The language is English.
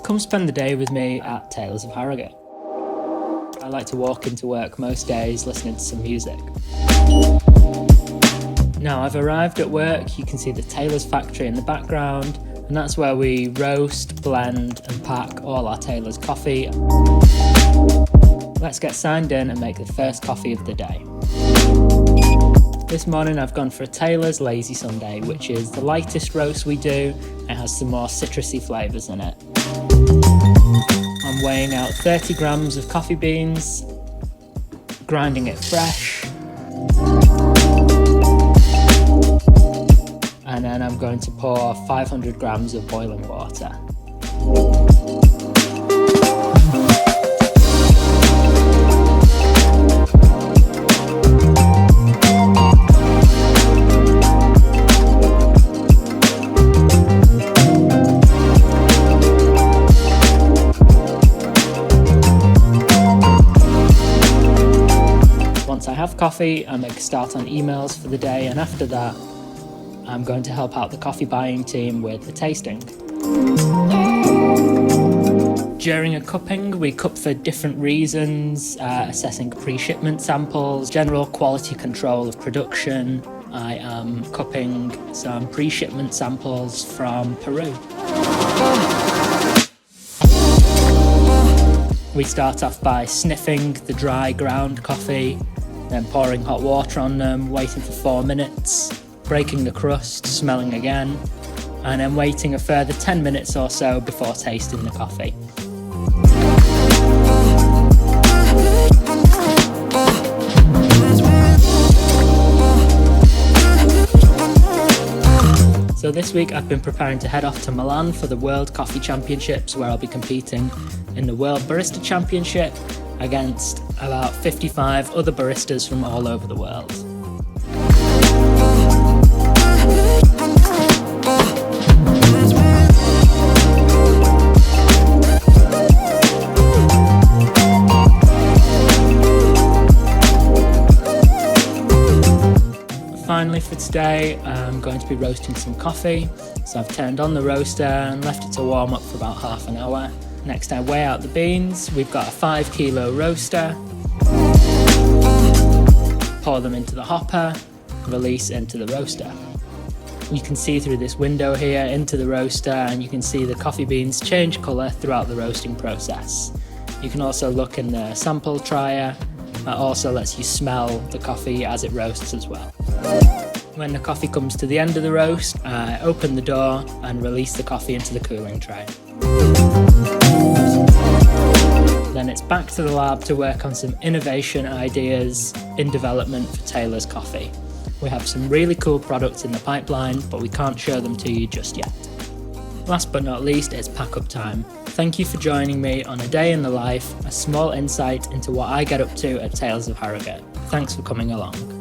Come spend the day with me at Taylors of Harrogate. I like to walk into work most days listening to some music. Now I've arrived at work. You can see the Taylors factory in the background, and that's where we roast, blend and pack all our Taylors coffee. Let's get signed in and make the first coffee of the day. This morning I've gone for a Taylors Lazy Sunday, which is the lightest roast we do. It has some more citrusy flavours in it. I'm weighing out 30 grams of coffee beans, grinding it fresh, and then I'm going to pour 500 grams of boiling water. Once I have coffee, I make a start on emails for the day, and after that, I'm going to help out the coffee buying team with the tasting. During a cupping, we cup for different reasons, assessing pre-shipment samples, general quality control of production. I am cupping some pre-shipment samples from Peru. We start off by sniffing the dry ground coffee, then pouring hot water on them, waiting for 4 minutes, breaking the crust, smelling again, and then waiting a further 10 minutes or so before tasting the coffee. So this week I've been preparing to head off to Milan for the World Coffee Championships, where I'll be competing in the World Barista Championship against about 55 other baristas from all over the world. Finally for today, I'm going to be roasting some coffee. So I've turned on the roaster and left it to warm up for about half an hour. Next I weigh out the beans. We've got a 5 kilo roaster. Pour them into the hopper, release into the roaster. You can see through this window here into the roaster, and you can see the coffee beans change colour throughout the roasting process. You can also look in the sample trier. That also lets you smell the coffee as it roasts as well. When the coffee comes to the end of the roast, I open the door and release the coffee into the cooling tray. Then it's back to the lab to work on some innovation ideas in development for Taylors Coffee. We have some really cool products in the pipeline, but we can't show them to you just yet. Last but not least, it's pack-up time. Thank you for joining me on a day in the life, a small insight into what I get up to at Taylors of Harrogate. Thanks for coming along.